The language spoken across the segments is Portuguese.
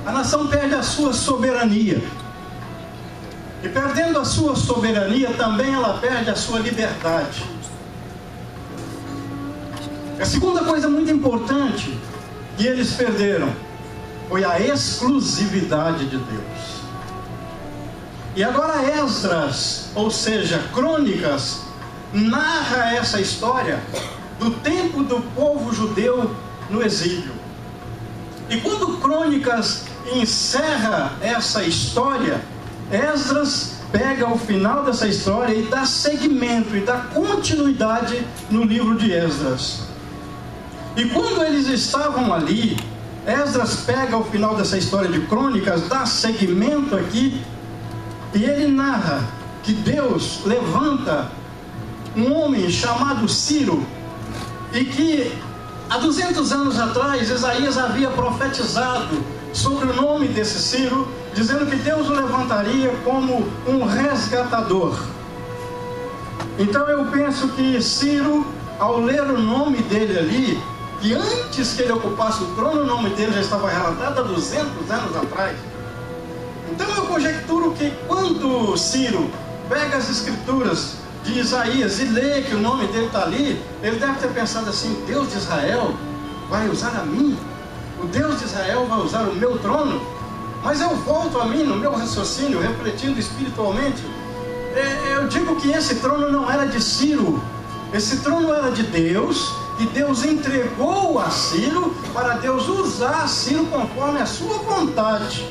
a nação perde a sua soberania. E perdendo a sua soberania, também ela perde a sua liberdade. A segunda coisa muito importante que eles perderam foi a exclusividade de Deus. E agora Esdras, ou seja, Crônicas, narra essa história do tempo do povo judeu no exílio. E quando Crônicas encerra essa história, Esdras pega o final dessa história e dá seguimento e dá continuidade no livro de Esdras. E quando eles estavam ali, Esdras pega o final dessa história de Crônicas, dá seguimento aqui, e ele narra que Deus levanta um homem chamado Ciro, e que há 200 anos atrás Isaías havia profetizado sobre o nome desse Ciro, dizendo que Deus o levantaria como um resgatador. Então eu penso que Ciro, ao ler o nome dele ali, que antes que ele ocupasse o trono, o nome dele já estava relatado há 200 anos atrás. Então eu conjecturo que quando Ciro pega as escrituras de Isaías e lê que o nome dele está ali, ele deve ter pensado assim: Deus de Israel vai usar a mim? O Deus de Israel vai usar o meu trono? Mas eu volto a mim, no meu raciocínio, refletindo espiritualmente, eu digo que esse trono não era de Ciro, esse trono era de Deus, e Deus entregou a Ciro para Deus usar Ciro conforme a sua vontade,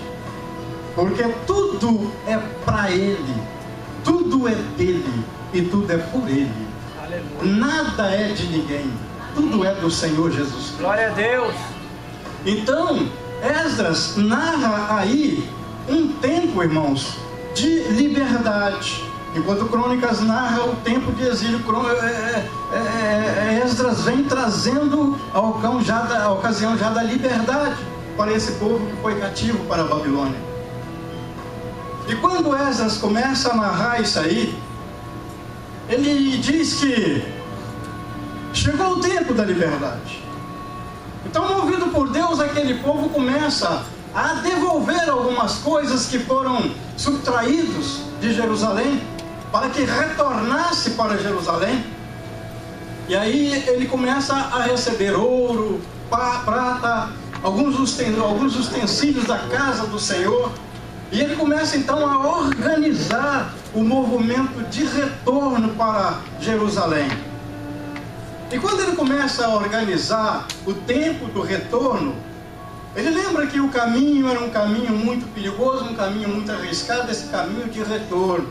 porque tudo é para Ele, tudo é dele e tudo é por Ele. Aleluia. Nada é de ninguém, tudo é do Senhor Jesus Cristo. Glória a Deus. Então Esdras narra aí um tempo, irmãos, de liberdade, enquanto Crônicas narra o tempo de exílio. Esdras vem trazendo a ocasião já da liberdade para esse povo que foi cativo para a Babilônia. E quando Esdras começa a narrar isso aí, ele diz que chegou o tempo da liberdade. Então, movido por Deus, aquele povo começa a devolver algumas coisas que foram subtraídos de Jerusalém, para que retornasse para Jerusalém. E aí ele começa a receber ouro, prata, alguns utensílios da casa do Senhor. E ele começa então a organizar o movimento de retorno para Jerusalém. E quando ele começa a organizar o tempo do retorno, ele lembra que o caminho era um caminho muito perigoso, um caminho muito arriscado, esse caminho de retorno.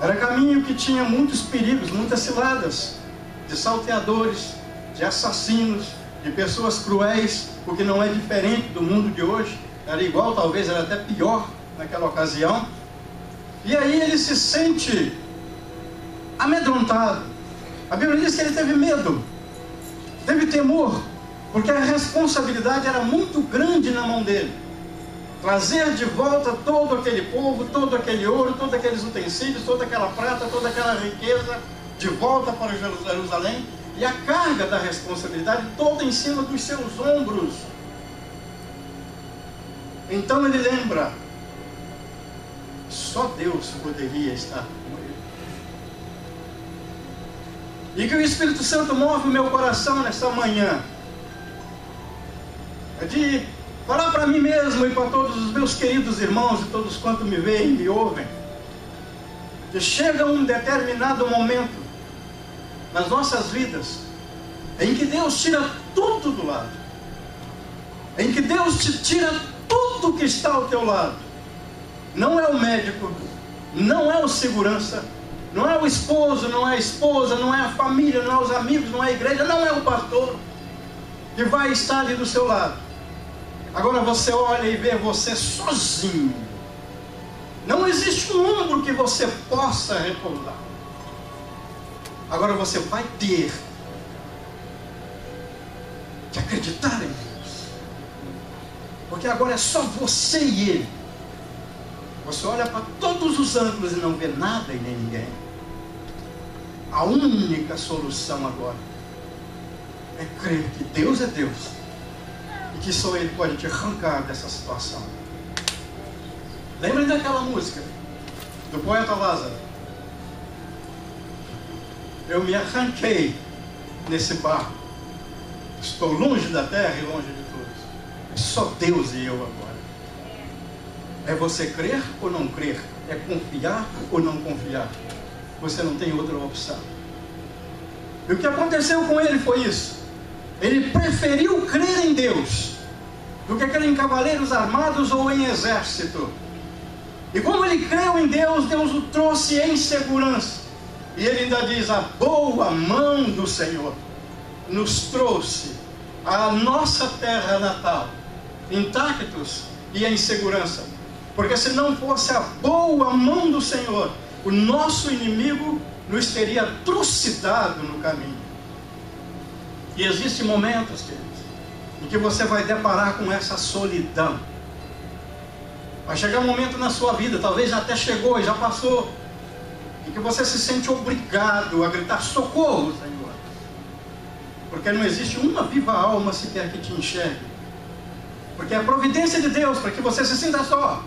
Era caminho que tinha muitos perigos, muitas ciladas, de salteadores, de assassinos, de pessoas cruéis, o que não é diferente do mundo de hoje. Era igual, talvez era até pior naquela ocasião. E aí ele se sente amedrontado. A Bíblia diz que ele teve medo, teve temor, porque a responsabilidade era muito grande na mão dele. Trazer de volta todo aquele povo, todo aquele ouro, todos aqueles utensílios, toda aquela prata, toda aquela riqueza de volta para Jerusalém, e a carga da responsabilidade toda em cima dos seus ombros. Então ele lembra, só Deus poderia estar com ele. E que o Espírito Santo move o meu coração nesta manhã, é de falar para mim mesmo e para todos os meus queridos irmãos e todos quantos me veem e me ouvem, que chega um determinado momento nas nossas vidas em que Deus tira tudo do lado, em que Deus te tira tudo que está ao teu lado. Não é o médico, não é o segurança, não é o esposo, não é a esposa, não é a família, não é os amigos, não é a igreja, não é o pastor que vai estar ali do seu lado. Agora você olha e vê você sozinho. Não existe um ombro que você possa repousar. Agora você vai ter que acreditar em Deus, porque agora é só você e Ele. Você olha para todos os ângulos e não vê nada e nem ninguém. A única solução agora é crer que Deus é Deus, e que só Ele pode te arrancar dessa situação. Lembrem daquela música do poeta Lázaro. Eu me arranquei nesse barco. Estou longe da terra e longe de todos. É só Deus e eu agora. É você crer ou não crer? É confiar ou não confiar? Você não tem outra opção. E o que aconteceu com ele foi isso. Ele preferiu crer em Deus do que crer em cavaleiros armados ou em exército. E como ele creu em Deus, Deus o trouxe em segurança. E ele ainda diz: a boa mão do Senhor nos trouxe à nossa terra natal, intactos e em segurança. Porque se não fosse a boa mão do Senhor, o nosso inimigo nos teria trucidado no caminho. E existem momentos, queridos, em que você vai deparar com essa solidão. Vai chegar um momento na sua vida, talvez já até chegou e já passou, em que você se sente obrigado a gritar: socorro, Senhor. Porque não existe uma viva alma sequer que te enxergue. Porque é a providência de Deus para que você se sinta só,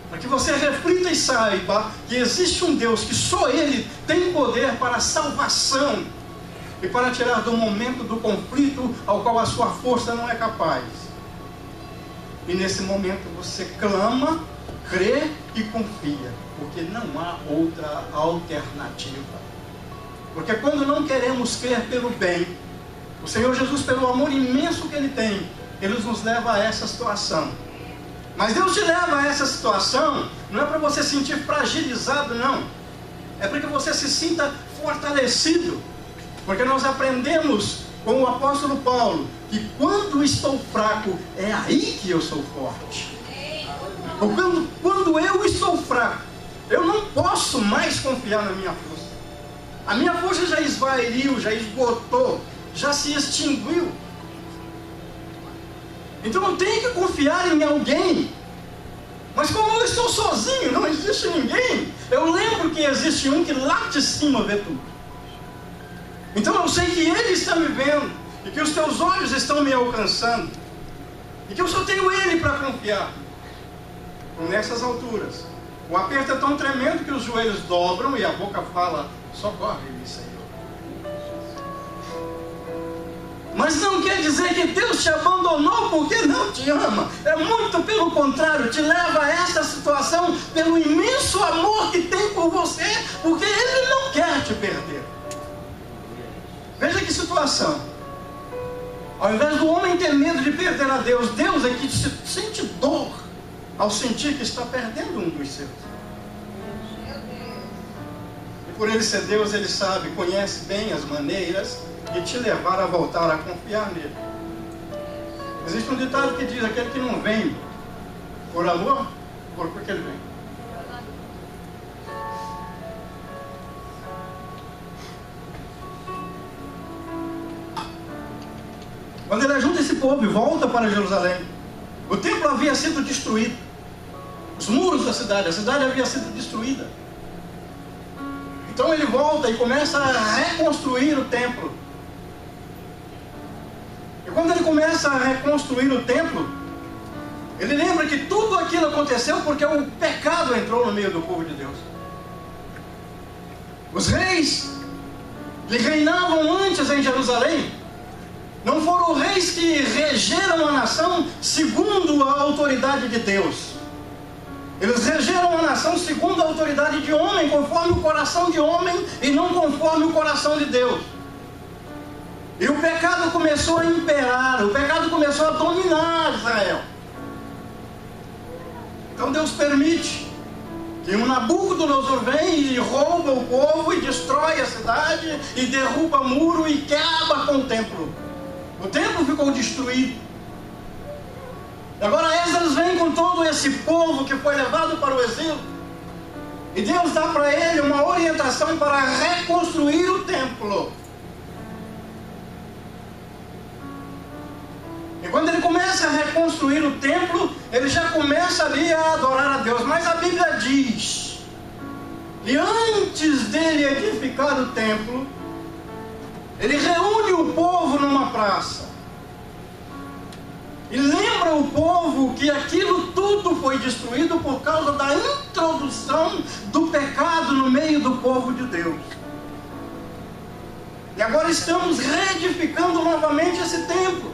para que você reflita e saiba que existe um Deus que só Ele tem poder para a salvação e para tirar do momento do conflito ao qual a sua força não é capaz. E nesse momento você clama, crê e confia, porque não há outra alternativa. Porque quando não queremos crer pelo bem, o Senhor Jesus, pelo amor imenso que Ele tem, Ele nos leva a essa situação. Mas Deus te leva a essa situação, não é para você se sentir fragilizado, não. É para que você se sinta fortalecido. Porque nós aprendemos com o apóstolo Paulo que quando estou fraco, é aí que eu sou forte. Quando eu estou fraco, eu não posso mais confiar na minha força. A minha força já esvairiu, já esgotou, já se extinguiu. Então eu tenho que confiar em alguém. Mas como eu estou sozinho, não existe ninguém, eu lembro que existe um que lá de cima vê tudo. Então eu sei que Ele está me vendo, e que os teus olhos estão me alcançando, e que eu só tenho Ele para confiar. Então, nessas alturas, o aperto é tão tremendo que os joelhos dobram e a boca fala: socorre-me, Senhor. Mas não quer dizer que Deus te abandonou porque não te ama. É muito pelo contrário, te leva a essa situação pelo imenso amor que tem por você, porque Ele não quer te perder. Veja que situação. Ao invés do homem ter medo de perder a Deus, Deus é que sente dor ao sentir que está perdendo um dos seus. E por Ele ser Deus, Ele sabe, conhece bem as maneiras de te levar a voltar a confiar nele. Existe um ditado que diz: aquele que não vem por amor, por que ele vem? Quando ele ajunta esse povo e volta para Jerusalém, o templo havia sido destruído. Os muros da cidade, a cidade havia sido destruída. Então ele volta e começa a reconstruir o templo. E quando ele começa a reconstruir o templo, ele lembra que tudo aquilo aconteceu porque o pecado entrou no meio do povo de Deus. Os reis que reinavam antes em Jerusalém não foram reis que regeram a nação segundo a autoridade de Deus. Eles regeram a nação segundo a autoridade de homem, conforme o coração de homem e não conforme o coração de Deus. E o pecado começou a imperar, o pecado começou a dominar Israel. Então Deus permite que um Nabucodonosor vem e rouba o povo e destrói a cidade e derruba muro e acaba com o templo. O templo ficou destruído. Agora Esdras vem com todo esse povo que foi levado para o exílio. E Deus dá para ele uma orientação para reconstruir o templo. E quando ele começa a reconstruir o templo, ele já começa ali a adorar a Deus. Mas a Bíblia diz que antes dele edificar o templo, ele reúne o povo numa praça. E lembra o povo que aquilo tudo foi destruído por causa da introdução do pecado no meio do povo de Deus. E agora estamos reedificando novamente esse templo,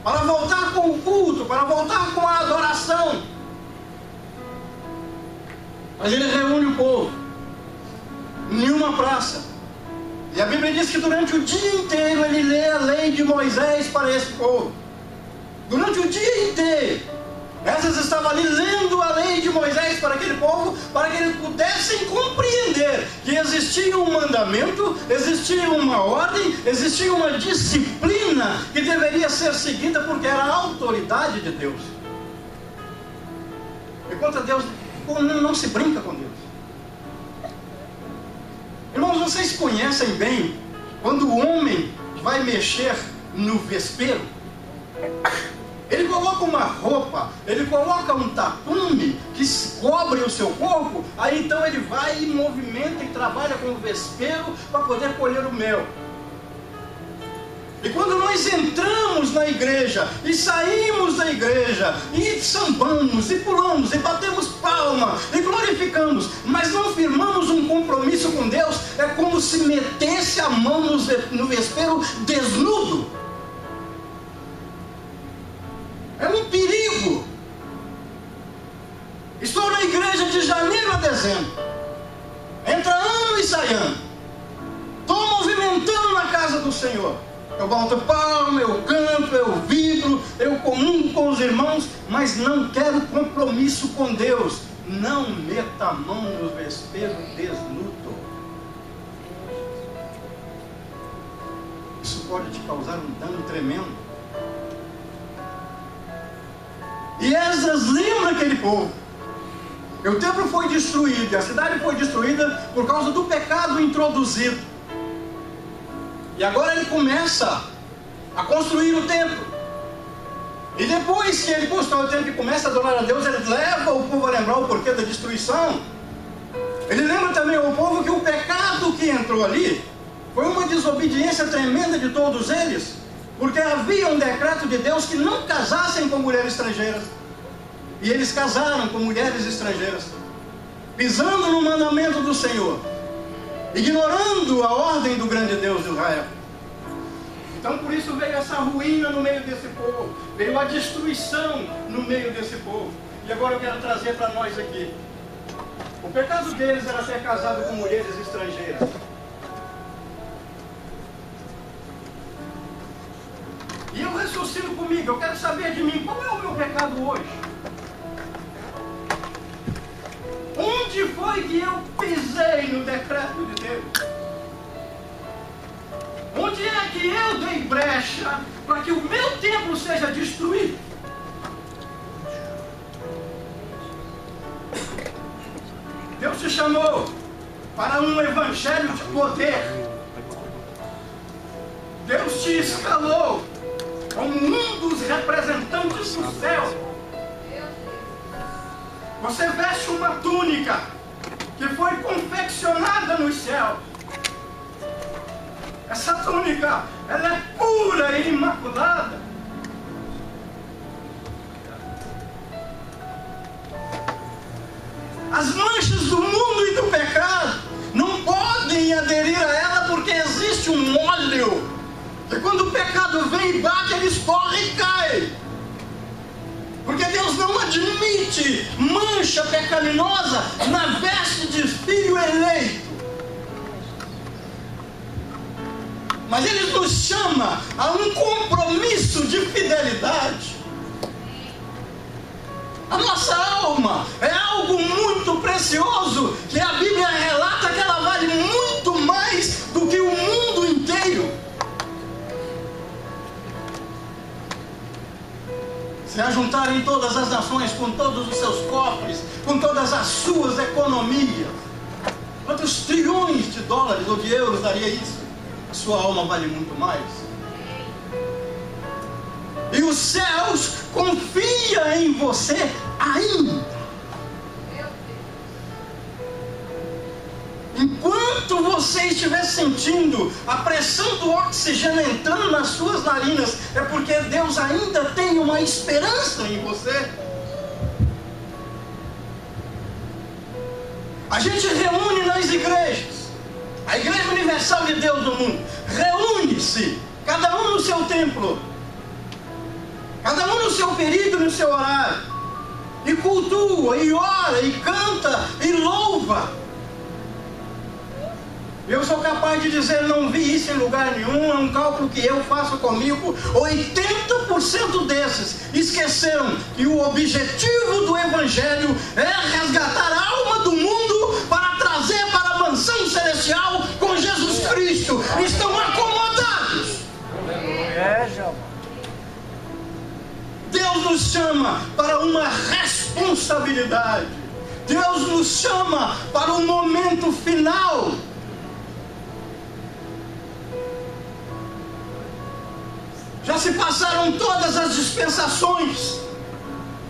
para voltar com o culto, para voltar com a adoração. Mas ele reúne o povo em uma praça. E a Bíblia diz que durante o dia inteiro ele lê a lei de Moisés para esse povo. Durante o dia inteiro, Esdras estava ali lendo a lei de Moisés para aquele povo, para que eles pudessem compreender que existia um mandamento, existia uma ordem, existia uma disciplina que deveria ser seguida porque era a autoridade de Deus. E contra Deus, não se brinca com Deus. Irmãos, vocês conhecem bem quando o homem vai mexer no vespeiro? Ele coloca uma roupa, ele coloca um tapume que cobre o seu corpo, aí então ele vai e movimenta e trabalha com o vespeiro para poder colher o mel. E quando nós entramos na igreja e saímos da igreja e sambamos e pulamos e batemos palma e glorificamos, mas não firmamos um compromisso com Deus, é como se metesse a mão no vespeiro desnudo. É um perigo. Estou na igreja de janeiro a dezembro, entra ano e sai ano, estou movimentando na casa do Senhor. Eu bato palma, eu canto, eu vibro, eu comungo com os irmãos, mas não quero compromisso com Deus. Não meta a mão no vespeiro desnudo. Isso pode te causar um dano tremendo. E Esdras lembra aquele povo. O templo foi destruído, a cidade foi destruída por causa do pecado introduzido. E agora ele começa a construir o templo. E depois que ele constrói o templo e começa a adorar a Deus, ele leva o povo a lembrar o porquê da destruição. Ele lembra também ao povo que o pecado que entrou ali foi uma desobediência tremenda de todos eles, porque havia um decreto de Deus que não casassem com mulheres estrangeiras. E eles casaram com mulheres estrangeiras, pisando no mandamento do Senhor, ignorando a ordem do grande Deus de Israel. Então por isso veio essa ruína no meio desse povo, veio a destruição no meio desse povo. E agora eu quero trazer para nós aqui, o pecado deles era ter casado com mulheres estrangeiras. E eu raciocino comigo, eu quero saber de mim, qual é o meu pecado hoje? Onde foi que eu pisei no decreto de Deus? Onde é que eu dei brecha para que o meu templo seja destruído? Deus te chamou para um evangelho de poder. Deus te escalou como um dos representantes do céu. Você veste uma túnica que foi confeccionada nos céus. Essa túnica, ela é pura e imaculada. As manchas do mundo e do pecado não podem aderir a ela, porque existe um óleo que quando o pecado vem e bate, ele escorre e cai. Porque Deus não admite mancha pecaminosa na veste de filho eleito. Mas Ele nos chama a um compromisso de fidelidade. A nossa alma é algo muito precioso, que a Bíblia relata que ela vale muito mais do que o mundo inteiro. Se ajuntarem todas as nações com todos os seus cofres, com todas as suas economias, quantos trilhões de dólares ou de euros daria isso? A sua alma vale muito mais. E os céus confiam em você ainda. Enquanto enquanto você estiver sentindo a pressão do oxigênio entrando nas suas narinas, é porque Deus ainda tem uma esperança em você. A gente reúne nas igrejas, a Igreja Universal de Deus do Mundo, reúne-se, cada um no seu templo, cada um no seu período, no seu horário, e cultua, e ora, e canta, e louva. Eu sou capaz de dizer, não vi isso em lugar nenhum, é um cálculo que eu faço comigo. 80% desses esqueceram que o objetivo do Evangelho é resgatar a alma do mundo para trazer para a mansão celestial com Jesus Cristo. Estão acomodados. Deus nos chama para uma responsabilidade. Deus nos chama para o momento final. Já se passaram todas as dispensações.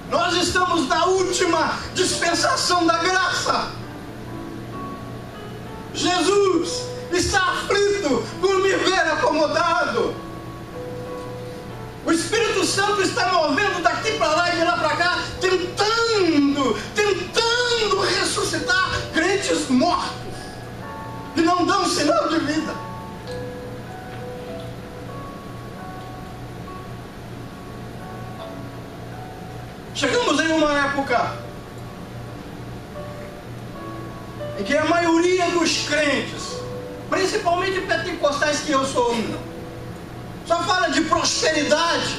Nós estamos na última dispensação da graça. Jesus está aflito por me ver acomodado. O Espírito Santo está movendo daqui para lá e de lá para cá, tentando ressuscitar crentes mortos que não dão sinal de vida. Chegamos em uma época em que a maioria dos crentes, principalmente pentecostais, que eu sou um, só fala de prosperidade,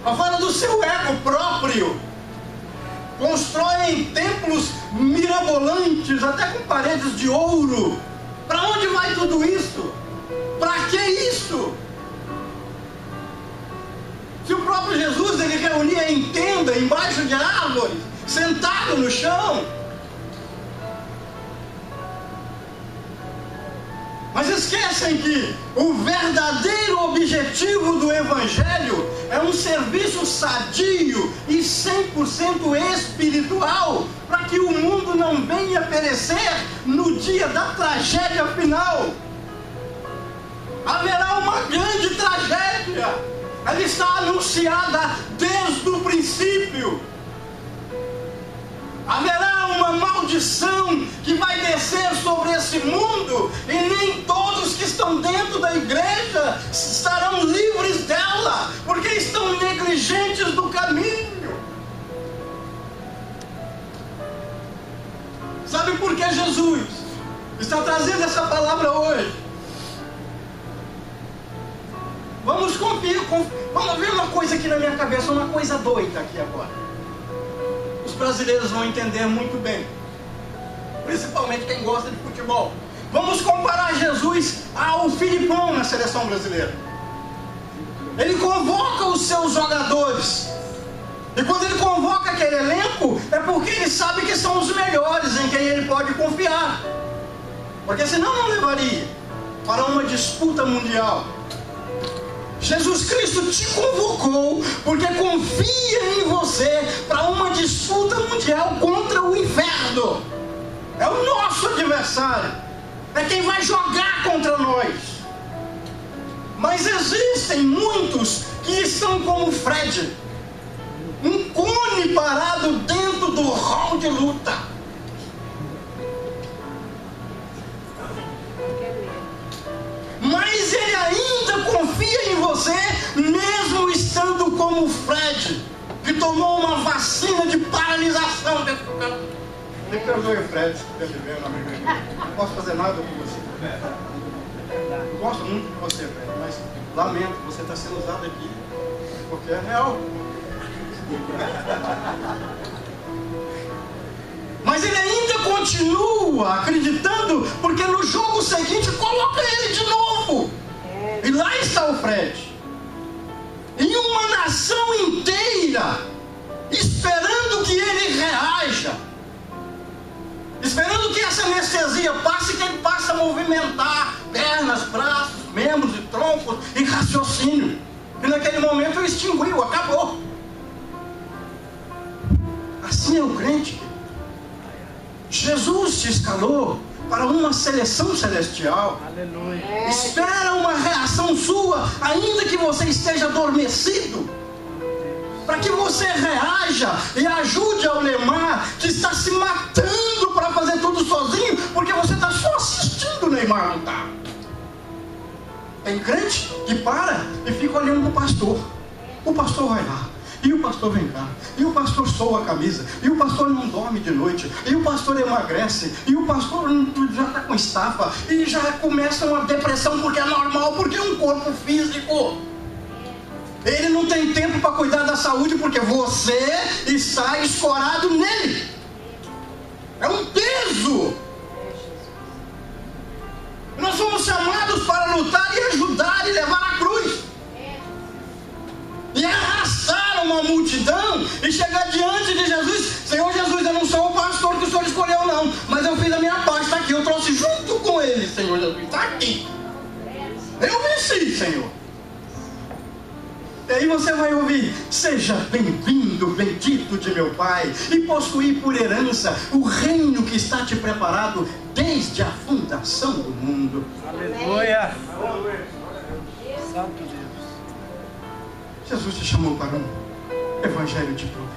só fala do seu ego próprio, constroem templos mirabolantes, até com paredes de ouro. Para onde vai tudo isso? Para que isso? Se o próprio Jesus, ele reunia em tenda, embaixo de árvores, sentado no chão. Mas esquecem que o verdadeiro objetivo do Evangelho é um serviço sadio e 100% espiritual, para que o mundo não venha perecer no dia da tragédia final. Haverá uma grande tragédia. Ela está anunciada desde o princípio. Haverá uma maldição que vai descer sobre esse mundo, e nem todos que estão dentro da igreja estarão livres dela, porque estão negligentes do caminho. Sabe por que Jesus está trazendo essa palavra hoje? Vamos ver uma coisa aqui na minha cabeça, uma coisa doida aqui agora. Os brasileiros vão entender muito bem, principalmente quem gosta de futebol. Vamos comparar Jesus ao Filipão na seleção brasileira. Ele convoca os seus jogadores, e quando ele convoca aquele elenco, é porque ele sabe que são os melhores, em quem ele pode confiar, porque senão não levaria para uma disputa mundial. Jesus Cristo te convocou porque confia em você para uma disputa mundial contra o inferno. É o nosso adversário, é quem vai jogar contra nós. Mas existem muitos que estão como Fred, um cone parado dentro do hall de luta. Mas ele ainda confia em você, mesmo estando como Fred, que tomou uma vacina de paralisação dentro do campo. Me perdoe, Fred, se estiver vivendo, amigo. Não posso fazer nada por você. Eu gosto muito de você, Fred, mas lamento, você está sendo usado aqui, porque é real. Mas ele ainda continua acreditando, porque no jogo seguinte coloca ele de novo. E lá está o Fred, em uma nação inteira, esperando que ele reaja, esperando que essa anestesia passe e que ele passe a movimentar pernas, braços, membros e troncos e raciocínio. E naquele momento ele extinguiu, acabou. Assim é o crente. Jesus te escalou para uma seleção celestial. Aleluia. Espera uma reação sua, ainda que você esteja adormecido, para que você reaja e ajude ao Neymar, que está se matando para fazer tudo sozinho, porque você está só assistindo o Neymar lutar. Tem crente que para e fica olhando para o pastor. O pastor vai lá, e o pastor vem cá, e o pastor soa a camisa, e o pastor não dorme de noite, e o pastor emagrece, e o pastor já está com estafa, e já começa uma depressão, porque é normal, porque é um corpo físico. Ele não tem tempo para cuidar da saúde, porque você está escorado nele. É um peso. Nós somos chamados para lutar e ajudar e levar a cruz. E arrastar uma multidão e chegar diante de Jesus. Senhor Jesus, eu não sou o pastor que o Senhor escolheu não, mas eu fiz a minha parte, está aqui, eu trouxe junto com ele, Senhor Jesus, está aqui. Eu venci, Senhor. E aí você vai ouvir: seja bem-vindo, bendito de meu Pai, e possuir por herança o reino que está te preparado desde a fundação do mundo. Aleluia. Santo Deus. Jesus te chamou para um evangelho de poder.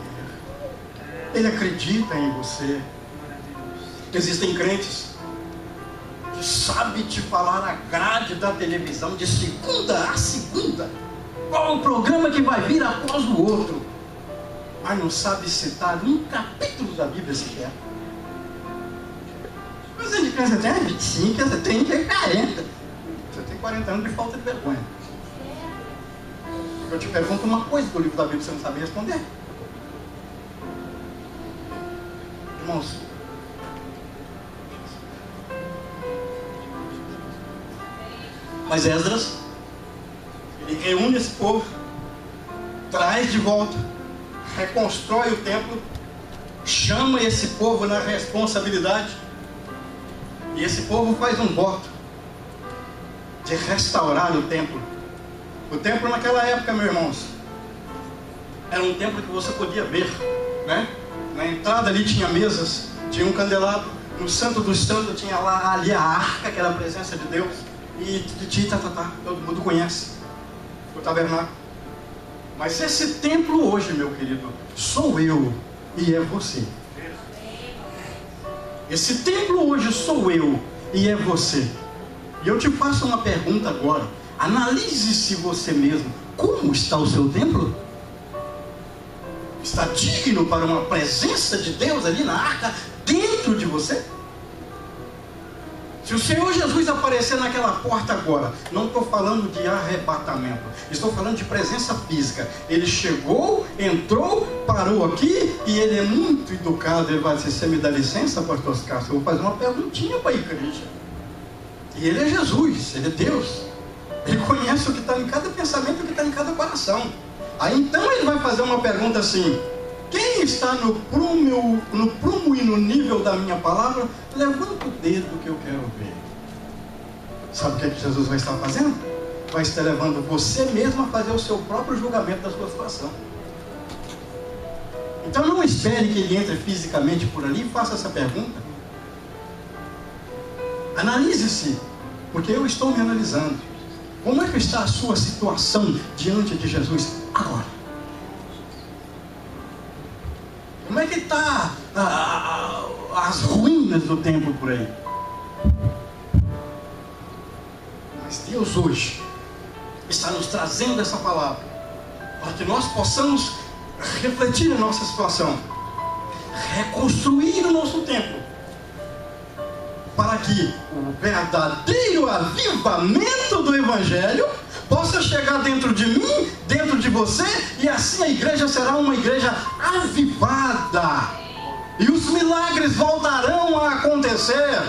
Ele acredita em você. Existem crentes que sabem te falar a grade da televisão de segunda a segunda, qual o programa que vai vir após o outro, mas não sabe citar um capítulo da Bíblia sequer. Mas ele pensa, tem 25, você tem 40. Você tem 40 anos de falta de vergonha. Eu te pergunto uma coisa do livro da Bíblia, você não sabe responder. Irmãos, mas Esdras, ele reúne esse povo, traz de volta, reconstrói o templo, chama esse povo na responsabilidade, e esse povo faz um voto de restaurar o templo. O templo naquela época, meus irmãos, era um templo que você podia ver, né? Na entrada ali tinha mesas, tinha um candelabro, no Santo dos Santos tinha lá ali a arca, que era a presença de Deus, e todo mundo conhece o tabernáculo. Mas esse templo hoje, meu querido, sou eu e é você. Esse templo hoje sou eu e é você. E eu te faço uma pergunta agora. Analise-se você mesmo. Como está o seu templo? Está digno para uma presença de Deus ali na arca, dentro de você? Se o Senhor Jesus aparecer naquela porta agora, não estou falando de arrebatamento, estou falando de presença física. Ele chegou, entrou, parou aqui, e ele é muito educado. Ele vai dizer: você me dá licença, pastor Cássio? Eu vou fazer uma perguntinha para a igreja. E ele é Jesus, ele é Deus. Ele conhece o que está em cada pensamento, o que está em cada coração. Aí então ele vai fazer uma pergunta assim: quem está no prumo e no nível da minha palavra, levanta o dedo que eu quero ver. Sabe o que é que Jesus vai estar fazendo? Vai estar levando você mesmo a fazer o seu próprio julgamento da sua situação. Então não espere que ele entre fisicamente por ali e faça essa pergunta. Analise-se, porque eu estou me analisando. Como é que está a sua situação diante de Jesus agora? Como é que está as ruínas do templo por aí? Mas Deus hoje está nos trazendo essa palavra para que nós possamos refletir a nossa situação, reconstruir o nosso templo, para que o verdadeiro avivamento do Evangelho possa chegar dentro de mim, dentro de você, e assim a igreja será uma igreja avivada, e os milagres voltarão a acontecer,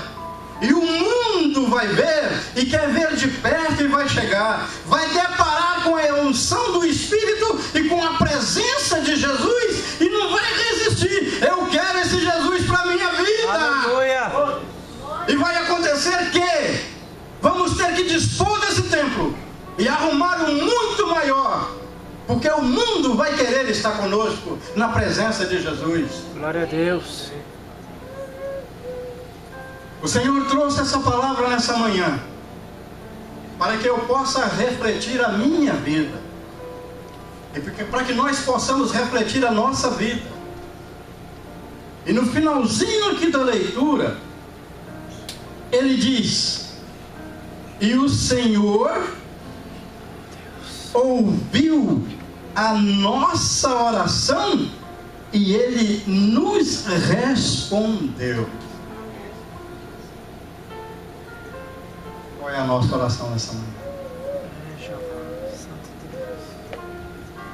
e o mundo vai ver, e quer ver de perto, e vai chegar, vai deparar com a unção do Espírito e com a presença de Jesus, e não vai resistir. Eu quero esse Jesus para a minha vida. Aleluia. E vai acontecer que vamos ter que dispor desse templo e arrumar um muito maior, porque o mundo vai querer estar conosco na presença de Jesus. Glória a Deus. O Senhor trouxe essa palavra nessa manhã para que eu possa refletir a minha vida e para que nós possamos refletir a nossa vida. E no finalzinho aqui da leitura, ele diz: e o Senhor ouviu a nossa oração e Ele nos respondeu. Qual é a nossa oração nessa manhã?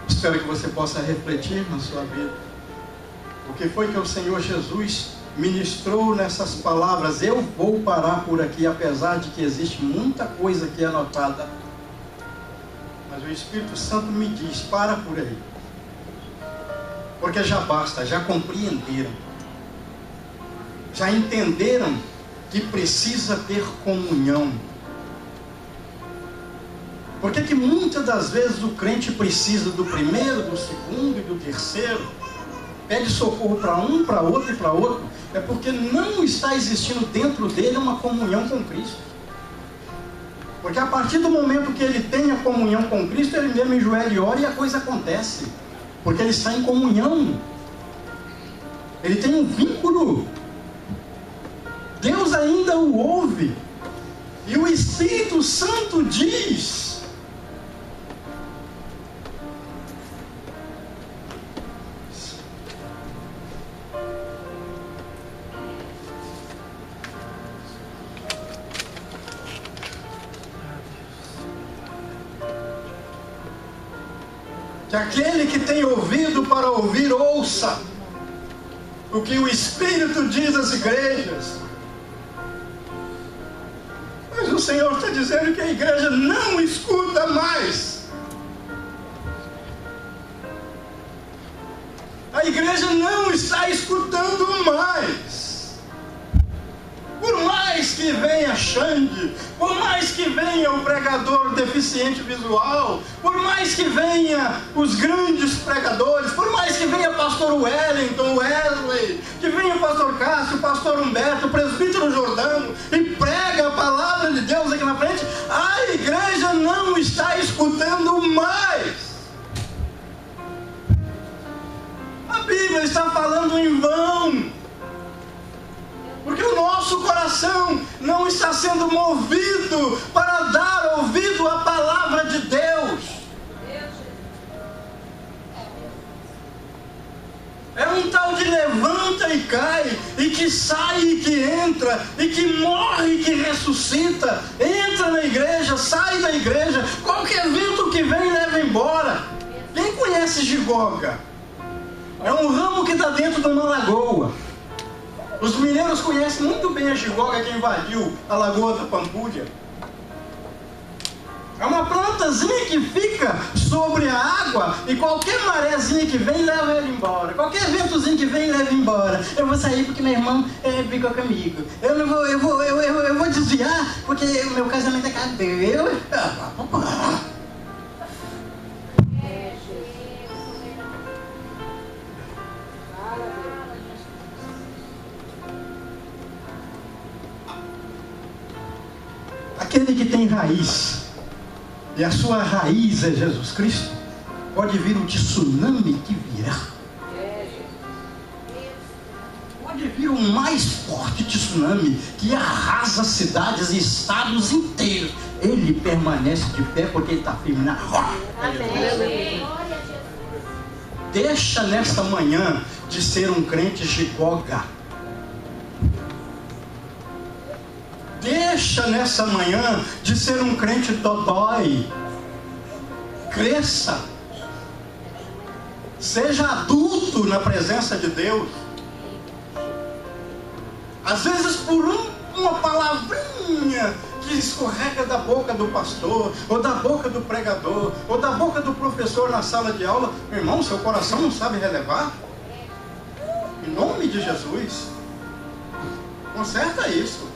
Espero que você possa refletir na sua vida. O que foi que o Senhor Jesus ministrou nessas palavras? Eu vou parar por aqui, apesar de que existe muita coisa aqui anotada. Mas o Espírito Santo me diz: para por aí. Porque já basta, já compreenderam. Já entenderam que precisa ter comunhão. Por que muitas das vezes o crente precisa do primeiro, do segundo e do terceiro? Pede socorro para um, para outro e para outro. É porque não está existindo dentro dele uma comunhão com Cristo. Porque a partir do momento que ele tem a comunhão com Cristo, ele mesmo enjoelha e ora e a coisa acontece. Porque ele está em comunhão. Ele tem um vínculo. Deus ainda o ouve. E o Espírito Santo diz: que aquele que tem ouvido para ouvir, ouça o que o Espírito diz às igrejas. Mas o Senhor está dizendo que a igreja não escuta mais. A igreja não está escutando mais. Por mais que venha Xande, por mais que venha o pregador deficiente visual, por mais que venha os grandes pregadores, por mais que venha o pastor Wellington, Wesley, que venha o pastor Cássio, o pastor Humberto, o presbítero Jordano, e prega a palavra de Deus aqui na frente, a igreja não está escutando mais. A Bíblia está falando em vão. Porque o nosso coração não está sendo movido para dar ouvido à palavra de Deus. É um tal de levanta e cai, e que sai e que entra, e que morre e que ressuscita. Entra na igreja, sai da igreja, qualquer vento que vem leva embora. Quem conhece Gigoga? É um ramo que está dentro de uma lagoa. Os mineiros conhecem muito bem a gigoga que invadiu a lagoa da Pampulha. É uma plantazinha que fica sobre a água e qualquer marezinha que vem leva ela embora. Qualquer ventozinho que vem leva embora. Eu vou sair porque meu irmão brigou comigo. Eu vou desviar porque o meu casamento acabou. Aquele que tem raiz, e a sua raiz é Jesus Cristo, pode vir o tsunami que virá. Pode vir o mais forte tsunami que arrasa cidades e estados inteiros. Ele permanece de pé porque ele está firme na rocha. Deixa nesta manhã de ser um crente gigoga. Deixa nessa manhã de ser um crente dodói. Cresça. Seja adulto na presença de Deus. Às vezes por uma palavrinha que escorrega da boca do pastor, ou da boca do pregador, ou da boca do professor na sala de aula, meu irmão, seu coração não sabe relevar? Em nome de Jesus, conserta isso.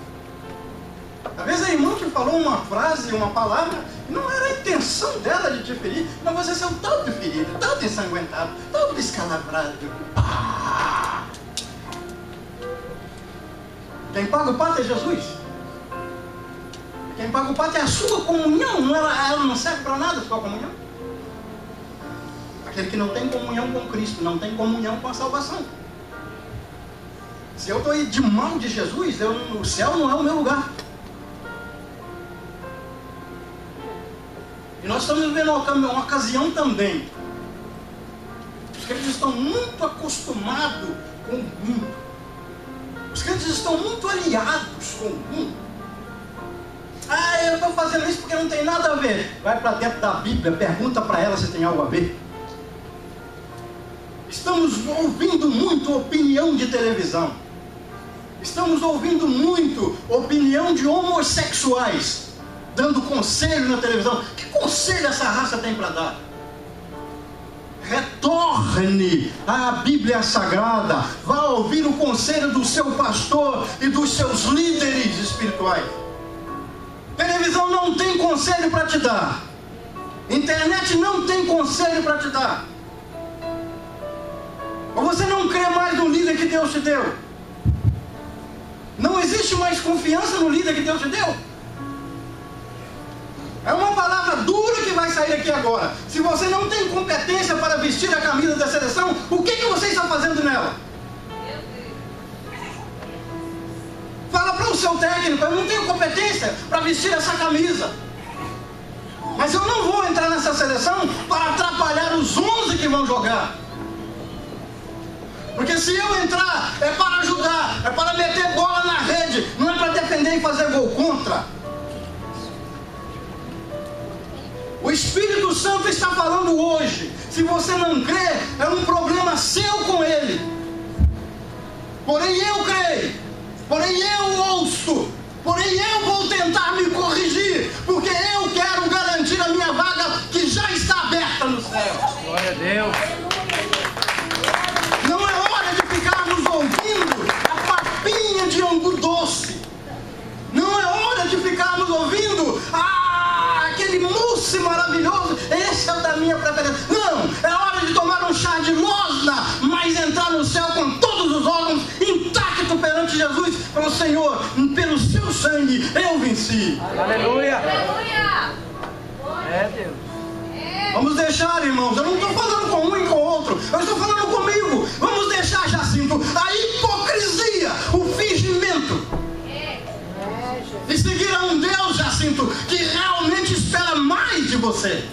Às vezes a irmã te falou uma frase, uma palavra, não era a intenção dela de te ferir, mas você saiu todo ferido, todo ensanguentado, todo escalabrado. Quem paga o pato é Jesus. Quem paga o pato é a sua comunhão. Não, ela não serve para nada a sua comunhão. Aquele que não tem comunhão com Cristo, não tem comunhão com a salvação. Se eu estou de mão de Jesus, o céu não é o meu lugar. E nós estamos vivendo uma ocasião também. Os crentes estão muito acostumados com o mundo. Os crentes estão muito aliados com o mundo. Ah, eu estou fazendo isso porque não tem nada a ver. Vai para dentro da Bíblia, pergunta para ela se tem algo a ver. Estamos ouvindo muito opinião de televisão. Estamos ouvindo muito opinião de homossexuais, dando conselho na televisão. Que conselho essa raça tem para dar? Retorne à Bíblia Sagrada. Vá ouvir o conselho do seu pastor e dos seus líderes espirituais. Televisão não tem conselho para te dar. Internet não tem conselho para te dar. Ou você não crê mais no líder que Deus te deu? Não existe mais confiança no líder que Deus te deu? É uma palavra dura que vai sair aqui agora. Se você não tem competência para vestir a camisa da seleção, o que você está fazendo nela? Fala para o seu técnico: eu não tenho competência para vestir essa camisa. Mas eu não vou entrar nessa seleção para atrapalhar os 11 que vão jogar. Porque se eu entrar, é para ajudar, é para meter bola na rede, não é para defender e fazer gol contra. O Espírito Santo está falando hoje. Se você não crê, é um problema seu com Ele. Porém eu creio, porém eu ouço, porém eu vou tentar me corrigir, porque eu quero garantir a minha vaga que já está aberta no céu. Glória a Deus. Não é hora de ficarmos ouvindo a papinha de angu doce. Não é hora de ficarmos ouvindo aquele mousse maravilhoso. Esse é o da minha preferência. Não, é hora de tomar um chá de losna, mas entrar no céu com todos os órgãos intactos perante Jesus. Pelo Senhor, pelo seu sangue eu venci. Aleluia. Aleluia. É Deus. Vamos deixar, irmãos, eu não estou falando com um e com o outro, eu estou falando comigo. Vamos deixar, Jacinto, a hipocrisia, o fingimento, e seguir a um Deus, Jacinto, que realmente espera mais de você.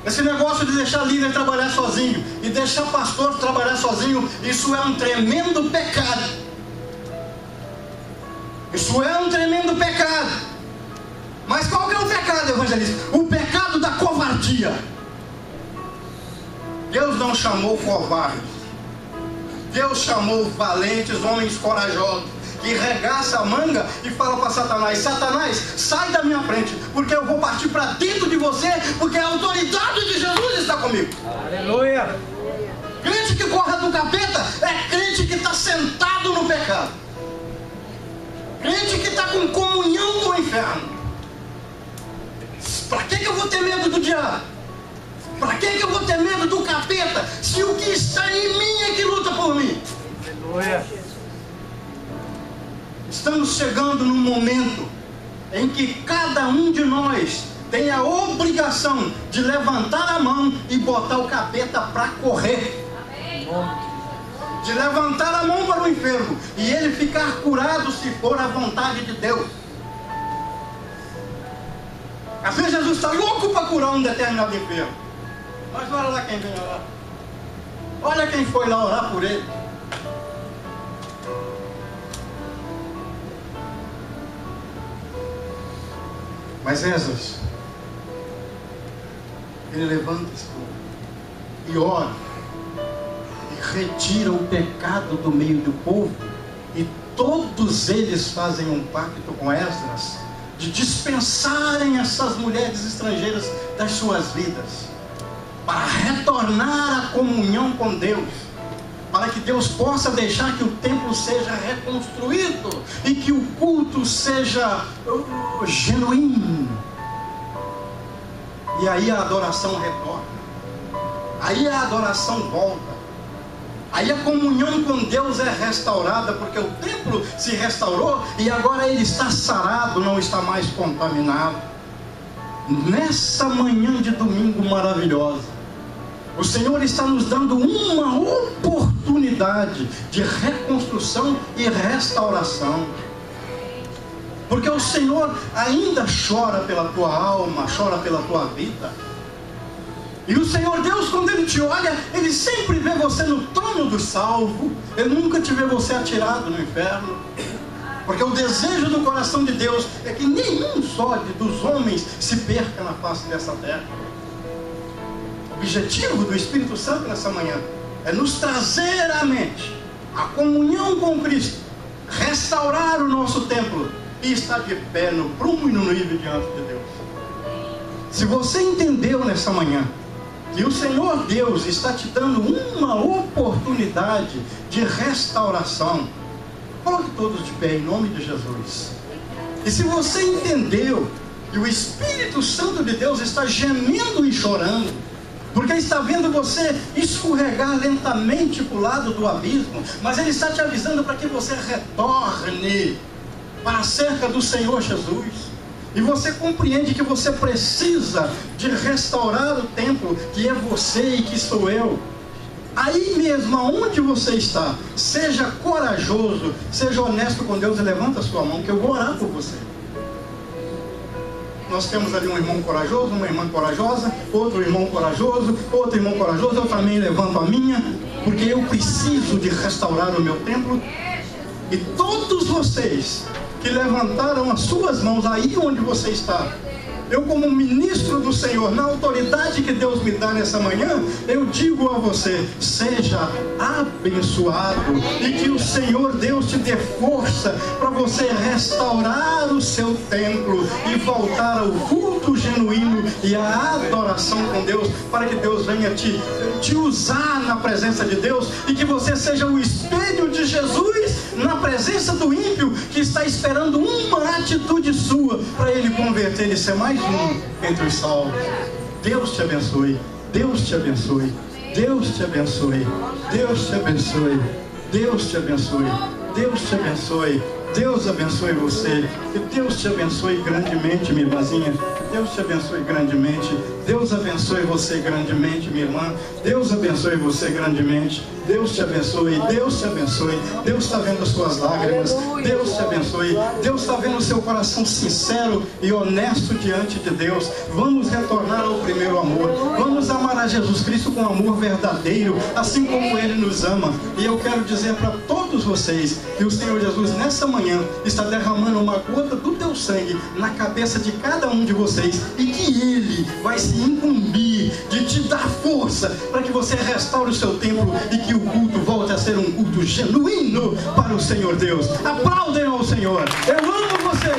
Esse negócio de deixar líder trabalhar sozinho e deixar pastor trabalhar sozinho, isso é um tremendo pecado. Isso é um tremendo pecado. Mas qual que é o pecado, evangelista? O pecado da covardia. Deus não chamou covardes. Deus chamou valentes, homens corajosos, que regaça a manga e fala para Satanás: Satanás, sai da minha frente, porque eu vou partir para dentro de você, porque a autoridade de Jesus está comigo. Aleluia. Crente que corre do capeta é crente que está sentado no pecado. Crente que está com comunhão com o inferno. Para que eu vou ter medo do diabo? Para que eu vou ter medo do capeta? Se o que está em mim é que luta por mim. Aleluia. Estamos chegando num momento em que cada um de nós tem a obrigação de levantar a mão e botar o capeta para correr. De levantar a mão para o enfermo e ele ficar curado se for a vontade de Deus. Às vezes Jesus está louco para curar um determinado enfermo, mas olha lá quem vem orar. Olha quem foi lá orar por ele. Mas Esdras, ele levanta-se e ora e retira o pecado do meio do povo, e todos eles fazem um pacto com Esdras de dispensarem essas mulheres estrangeiras das suas vidas, para retornar à comunhão com Deus, para que Deus possa deixar que o templo seja reconstruído e que o culto seja genuíno. E aí a adoração retorna, aí a adoração volta, Aí a comunhão com Deus é restaurada, porque o templo se restaurou e agora ele está sarado, não está mais contaminado. Nessa manhã de domingo maravilhosa, o Senhor está nos dando uma oportunidade de reconstrução e restauração. Porque o Senhor ainda chora pela tua alma, chora pela tua vida. E o Senhor Deus, quando Ele te olha, Ele sempre vê você no trono do salvo. Ele nunca te vê você atirado no inferno. Porque o desejo do coração de Deus é que nenhum só dos homens se perca na face dessa terra. O objetivo do Espírito Santo nessa manhã é nos trazer à mente a comunhão com Cristo, restaurar o nosso templo e estar de pé no prumo e no nível diante de Deus. Se você entendeu nessa manhã que o Senhor Deus está te dando uma oportunidade de restauração, coloque todos de pé em nome de Jesus. E se você entendeu que o Espírito Santo de Deus está gemendo e chorando, porque está vendo você escorregar lentamente para o lado do abismo, mas Ele está te avisando para que você retorne para cerca do Senhor Jesus. E você compreende que você precisa de restaurar o templo, que é você e que sou eu. Aí mesmo, aonde você está, seja corajoso, seja honesto com Deus e levanta a sua mão, que eu vou orar por você. Nós temos ali um irmão corajoso, uma irmã corajosa, outro irmão corajoso, outro irmão corajoso. Eu também levanto a minha, porque eu preciso de restaurar o meu templo. E todos vocês que levantaram as suas mãos aí onde você está, eu como ministro do Senhor, na autoridade que Deus me dá nessa manhã, eu digo a você, seja abençoado, e que o Senhor Deus te dê força para você restaurar o seu templo e voltar ao culto genuíno e à adoração com Deus, para que Deus venha te usar na presença de Deus, e que você seja o espelho de Jesus na presença do ímpio, que está esperando uma atitude sua para ele converter e ser mais um entre os salvos. Deus te abençoe, Deus te abençoe, Deus te abençoe, Deus te abençoe, Deus te abençoe, Deus te abençoe, Deus abençoe você, que Deus te abençoe grandemente, minha irmãzinha. Deus te abençoe grandemente. Deus abençoe você grandemente, minha irmã. Deus abençoe você grandemente. Deus te abençoe, Deus te abençoe. Deus está vendo as suas lágrimas. Deus te abençoe. Deus está vendo o seu coração sincero e honesto diante de Deus. Vamos retornar ao primeiro amor. Vamos amar a Jesus Cristo com amor verdadeiro, assim como Ele nos ama. E eu quero dizer para todos vocês que o Senhor Jesus nessa manhã está derramando uma gota do teu sangue na cabeça de cada um de vocês, e que Ele vai se incumbir de te dar força para que você restaure o seu templo e que o culto volte a ser um culto genuíno para o Senhor Deus. Aplaudem ao Senhor. Eu amo vocês.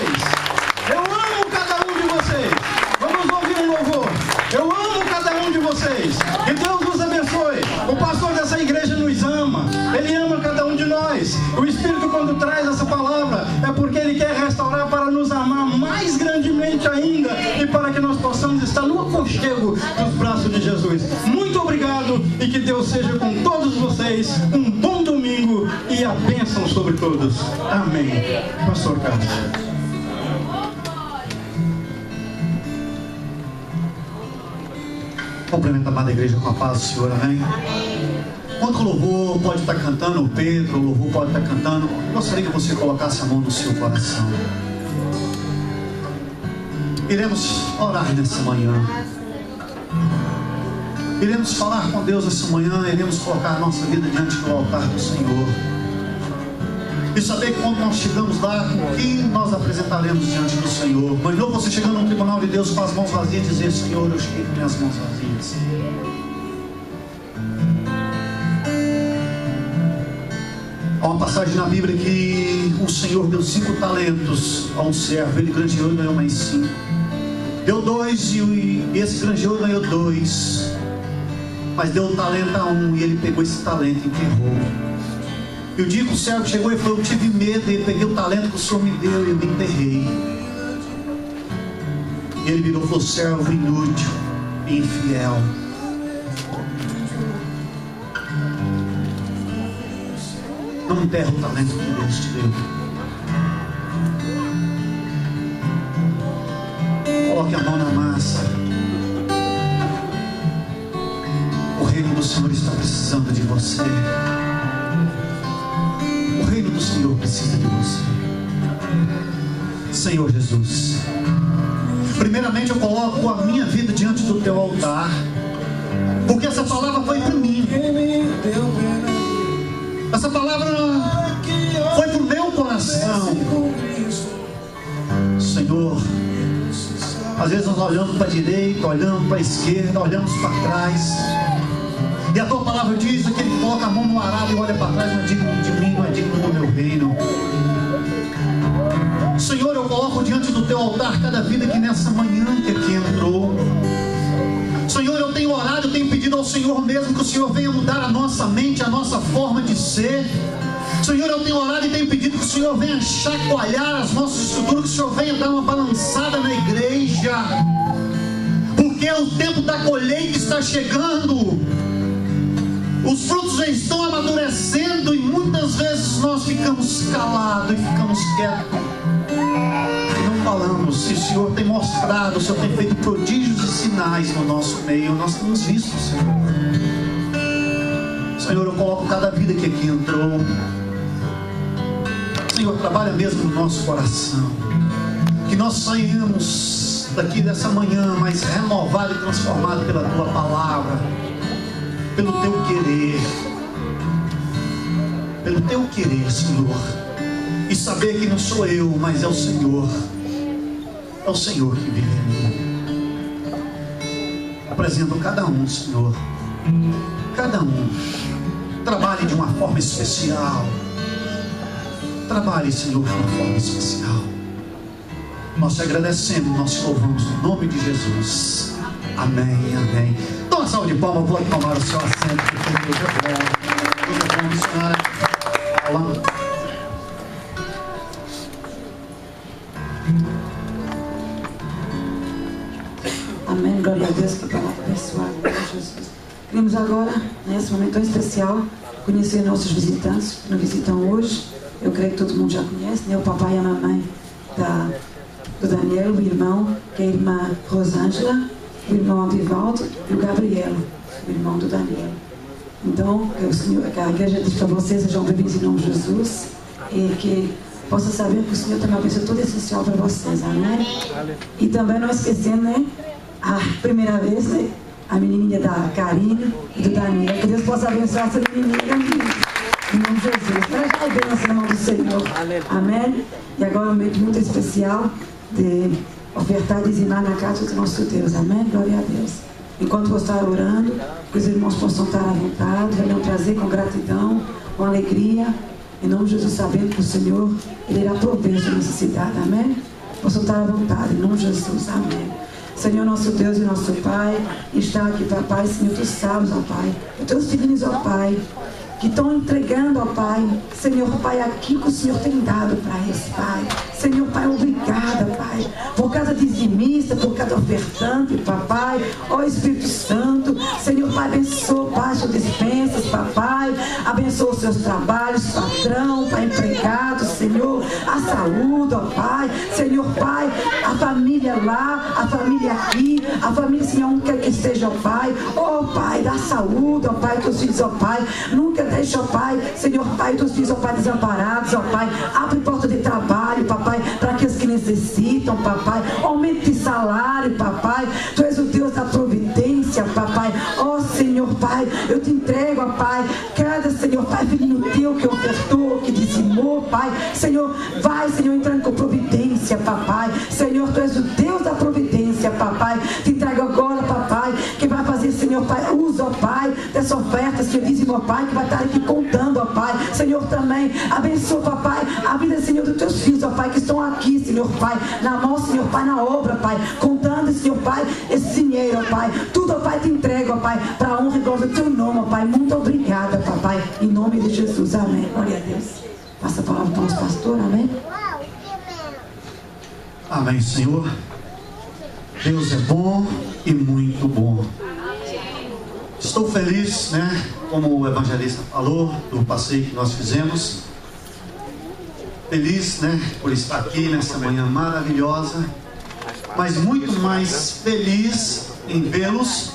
Eu amo cada um de vocês. Vamos ouvir um louvor. Eu amo cada um de vocês. Que Deus nos abençoe. O pastor dessa igreja nos ama. Ele ama cada um de nós. O Espírito, quando traz essa palavra, é porque Ele quer restaurar para nos amar mais grandemente ainda, e para que nós possamos estar no aconchego dos braços de Jesus. Muito obrigado, e que Deus seja com todos vocês. Um bom domingo e a bênção sobre todos. Amém. Pastor Carlos. Cumprimento a amada igreja com a paz do Senhor, amém? Enquanto o louvor pode estar cantando, o Pedro, o louvor pode estar cantando, gostaria que você colocasse a mão no seu coração. Iremos orar nessa manhã. Iremos falar com Deus essa manhã, iremos colocar a nossa vida diante do altar do Senhor. E saber que quando nós chegamos lá, o que nós apresentaremos diante do Senhor. Mas não você chegando no tribunal de Deus com as mãos vazias e dizer, Senhor, eu cheguei com minhas mãos vazias. Há uma passagem na Bíblia que o Senhor deu 5 talentos a um servo. Ele granjeou e ganhou mais 5. Deu 2 e esse granjeou e ganhou 2. Mas deu o talento a um e ele pegou esse talento e enterrou. E o dia que o servo chegou e falou, eu tive medo, e peguei o talento que o Senhor me deu e eu me enterrei. E ele virou e falou, servo inútil e infiel. Não enterra o talento que Deus te deu. Coloque a mão na massa. O reino do Senhor está precisando de você. O reino do Senhor precisa de você. Senhor Jesus, primeiramente eu coloco a minha vida diante do teu altar, porque essa palavra foi para mim. Essa palavra foi para o meu coração. Senhor, às vezes nós olhamos para a direita, olhamos para a esquerda, olhamos para trás, e a tua palavra diz que ele coloca a mão no arado e olha para trás, não é digno de mim, não é digno do meu reino. Senhor, eu coloco diante do teu altar cada vida que nessa manhã que aqui entrou. Senhor, eu tenho orado, eu tenho pedido ao Senhor mesmo que o Senhor venha mudar a nossa mente, a nossa forma de ser. Senhor, eu tenho orado e tenho pedido que o Senhor venha chacoalhar as nossas estruturas, que o Senhor venha dar uma balançada na igreja, porque o tempo da colheita está chegando. Os frutos já estão amadurecendo e muitas vezes nós ficamos calados e ficamos quietos e não falamos. Se o Senhor tem mostrado, o Senhor tem feito prodígios e sinais no nosso meio, nós temos visto, Senhor. Senhor, eu coloco cada vida que aqui entrou. Senhor, trabalha mesmo no nosso coração, que nós saímos daqui dessa manhã mais renovado e transformado pela tua palavra, pelo teu querer, Senhor, e saber que não sou eu, mas é o Senhor que vive em mim. Apresento cada um, Senhor, cada um, trabalhe de uma forma especial, trabalhe, Senhor, de uma forma especial. Nós te agradecemos, nós te louvamos no nome de Jesus. Amém, amém. Dá uma salva de palmas, pode tomar o seu assento, porque Deus é bom. Deus é bom, missionária. Amém, glória a Deus, que palavra abençoada, Jesus. Queremos agora, nesse momento tão especial, conhecer nossos visitantes que nos visitam hoje. Eu creio que todo mundo já conhece, né? O papai e a mamãe do Daniel, o irmão, que é a irmã Rosângela, o irmão Avivaldo e o Gabriel, o irmão do Daniel. Então, que a igreja diz para vocês, sejam bem-vindos em nome de Jesus, e que possa saber que o Senhor tem uma bênção toda essencial para vocês, amém? E também não esquecendo, né, a primeira vez, né, a menininha da Karine e do Daniel, que Deus possa abençoar essa menininha, em nome de Jesus. Para já é bênção no nome do Senhor, amém? E agora é um momento muito especial de ofertar e dizimar na casa do nosso Deus, amém? Glória a Deus. Enquanto você está orando, que os irmãos possam estar à vontade, venham trazer com gratidão, com alegria, em nome de Jesus, sabendo que o Senhor, Ele irá prover a sua necessidade, amém? Possam estar à vontade, em nome de Jesus, amém. Senhor, nosso Deus e nosso Pai, está aqui, papai, Senhor, tu sabes, ó Pai, os teus filhinhos, ó Pai, que estão entregando, ó Pai, Senhor, Pai, aquilo que o Senhor tem dado para eles, Pai. Senhor, Pai, obrigada, Pai, por cada dizimista, por cada ofertante, papai, ó Espírito Santo, Senhor, Pai, abençoa, Pai, suas dispensas, papai, abençoa os seus trabalhos, patrão, Pai, empregado, Senhor, a saúde, ó Pai, Senhor, Pai, a família lá, a família aqui, a família, Senhor, onde quer que esteja, ó Pai, ó Pai, dá saúde, ó Pai, teus filhos, ó Pai, nunca deixa, ó Pai, Senhor, Pai, teus filhos, ó Pai, desamparados, ó Pai, abre porta de trabalho, papai, para aqueles que necessitam, papai, aumente salário, papai, tu és o Deus da providência, papai, ó Senhor, Pai, eu te entrego, ó Pai, cada, Senhor, Pai, filhinho teu que ofertou, que dizimou, Pai, Senhor, vai, Senhor, entrando com providência, papai, Senhor, tu és o Deus da providência, papai, te entrego agora, papai, que vai fazer, Senhor, Pai, usa, ó Pai, dessa oferta, Senhor, dizimo, ó Pai, que vai estar aqui contando, ó Pai, Senhor, também, abençoa, papai, a vida, Senhor, dos teus filhos, ó Pai, que estão aqui, Senhor, Pai, na mão, Senhor, Pai, na obra, Pai, contando, Senhor, Pai, esse dinheiro, ó Pai, tudo, ó Pai, te entrego, ó Pai, para a honra e glória do teu nome, ó Pai, muito obrigada, papai, em nome de Jesus, amém, glória a Deus. Passa a palavra para o nosso pastor, amém? Amém, Senhor. Deus é bom e muito bom. Estou feliz, né, como o evangelista falou, do passeio que nós fizemos. Feliz, né, por estar aqui nessa manhã maravilhosa, mas muito mais feliz em vê-los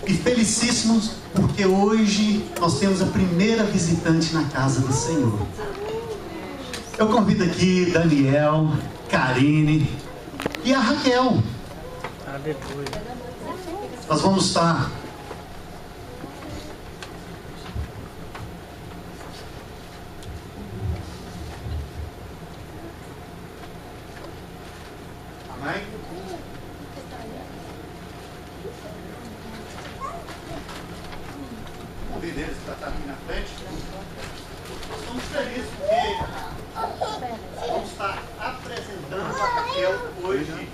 e felicíssimos porque hoje nós temos a primeira visitante na casa do Senhor. Eu convido aqui Daniel, Karine e a Raquel. Aleluia. Nós vamos estar convido eles para estar aqui na frente. Nós estamos felizes porque vamos estar apresentando a Raquel hoje